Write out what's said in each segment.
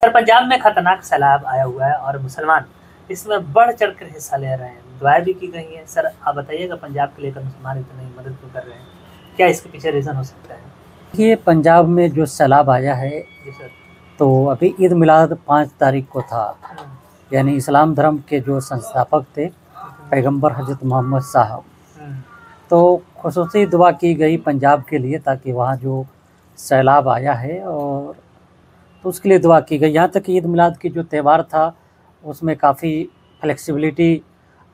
Sir, Punjab में खतरनाक सैलाब आया हुआ है और मुसलमान इसमें बढ़ चढ़कर हिस्सा ले रहे हैं। दुआएं भी की गई हैं। सर, आप बताइएगा पंजाब को लेकर मुसलमान इतनी मदद क्यों कर रहे हैं? क्या इसके पीछे रीज़न हो सकता है? ये पंजाब में जो सैलाब आया है जी सर। तो अभी ईद मिलाद 5 तारीख को था। हम्म, यानी इस्लाम धर्म के जो संस्थापक थे पैगंबर हज़रत मोहम्मद साहब, हम्म, तो खुसूसी दुआ की गई पंजाब के लिए ताकि वहाँ जो सैलाब आया है और तो उसके लिए दुआ की गई। यहाँ तक कि ईद मिलाद की जो त्यौहार था उसमें काफ़ी फ्लेक्सिबिलिटी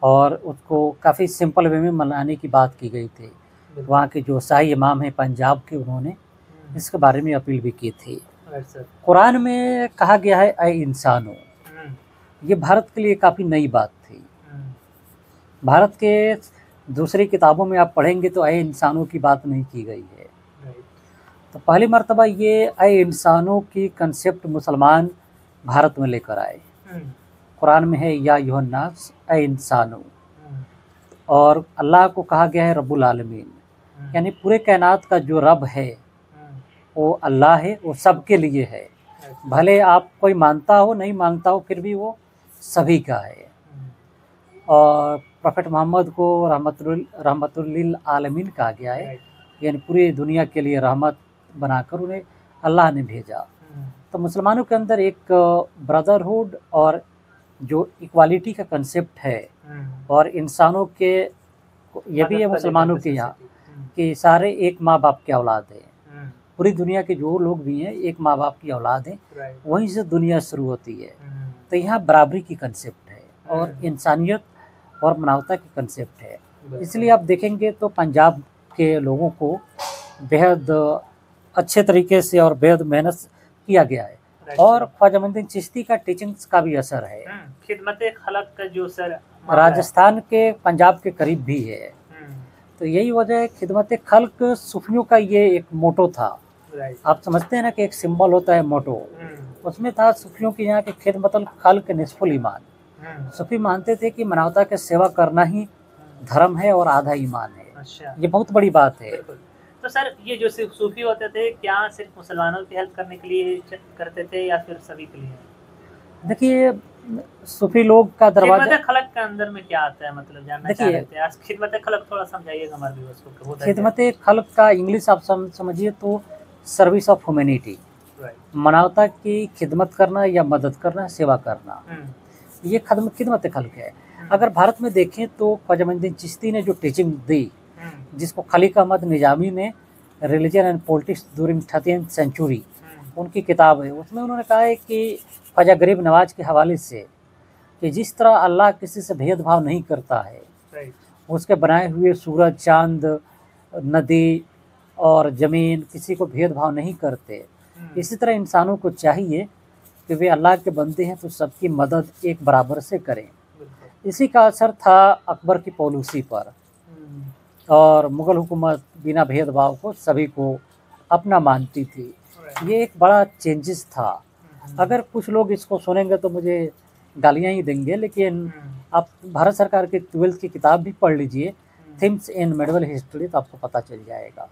और उसको काफ़ी सिंपल वे में मनाने की बात की गई थी। बिल्कुल। वहाँ के जो शाही इमाम हैं पंजाब के, उन्होंने इसके बारे में अपील भी की थी। Right sir. कुरान में कहा गया है ऐ इंसानो, हम्म, ये भारत के लिए काफ़ी नई बात थी। हम्म, भारत के दूसरी किताबों में आप पढ़ेंगे तो ऐ इंसानों की बात नहीं की गई है। राइट। तो पहली मर्तबा ये ऐ इंसानों की कंसेप्ट मुसलमान भारत में लेकर आए। हम्म, कुरान में है या युहन्नास ऐ इंसानो, हम्म, और अल्लाह को कहा गया है रब्बुल आलमीन, यानी पूरे कायनात का जो रब है वो अल्लाह है, वो सबके लिए है। भले आप कोई मानता हो नहीं मानता हो फिर भी वो सभी का है। और प्रॉफेट मोहम्मद को रहमतुल आलमीन कहा गया है, यानी पूरी दुनिया के लिए रहमत बनाकर उन्हें अल्लाह ने भेजा। तो मुसलमानों के अंदर एक ब्रदरहुड और जो इक्वालिटी का कंसेप्ट है और इंसानों के, ये भी है मुसलमानों के यहाँ कि सारे एक माँ बाप की औलाद है। पूरी दुनिया के जो लोग भी हैं एक माँ बाप की औलाद हैं, वहीं से दुनिया शुरू होती है। तो यहाँ बराबरी की कंसेप्ट है और इंसानियत और मानवता की कंसेप्ट है। इसलिए आप देखेंगे तो पंजाब के लोगों को बेहद अच्छे तरीके से और बेहद मेहनत किया गया है और ख्वाजा मोइनुद्दीन चिश्ती का टीचिंग्स का भी असर है। खिदमत खलक का जो सर राजस्थान के पंजाब के करीब भी है, तो यही वजह है। खिदमत खल्क सूफियों का ये एक मोटो था। आप समझते हैं ना कि एक सिंबल होता है मोटो, उसमें था सूफियों के यहाँ के खिदमत खल्क निस्फुल ईमान। सूफी मानते थे कि मानवता की सेवा करना ही धर्म है और आधा ईमान है। अच्छा। ये बहुत बड़ी बात है। तो सर, ये जो सूफी होते थे क्या सिर्फ मुसलमानों की हेल्प करने के लिए करते थे या फिर सभी के लिए? देखिए, सूफी लोग का दरवाजा खिदमत खलक के अंदर में क्या आता है, मतलब जानना चाह रहे थे। आज खिदमत खलक थोड़ा समझाइएगा हमारे व्यूअर्स को। खिदमत खल्क का इंग्लिश आप समझिए तो सर्विस ऑफ ह्यूमैनिटी, मानवता की खिदमत करना या मदद करना, सेवा करना, ये खिदमत खल्क है। अगर भारत में देखें तो ख्वाजा मोइनुद्दीन चिश्ती ने जो टीचिंग दी, जिसको खलीक अहमद निजामी ने religion and politics during 13th century उनकी किताब है, उसमें उन्होंने कहा है कि ख्वाजा गरीब नवाज के हवाले से कि जिस तरह अल्लाह किसी से भेदभाव नहीं करता है, उसके बनाए हुए सूरज, चांद, नदी और ज़मीन किसी को भेदभाव नहीं करते, इसी तरह इंसानों को चाहिए कि वे अल्लाह के बंदे हैं तो सबकी मदद एक बराबर से करें। इसी का असर था अकबर की पॉलिसी पर, और मुग़ल हुकूमत बिना भेदभाव को सभी को अपना मानती थी। ये एक बड़ा चेंजेस था। अगर कुछ लोग इसको सुनेंगे तो मुझे गालियाँ ही देंगे, लेकिन आप भारत सरकार की 12th की किताब भी पढ़ लीजिए, थिंग्स इन मेडिवल हिस्ट्री, तो आपको पता चल जाएगा।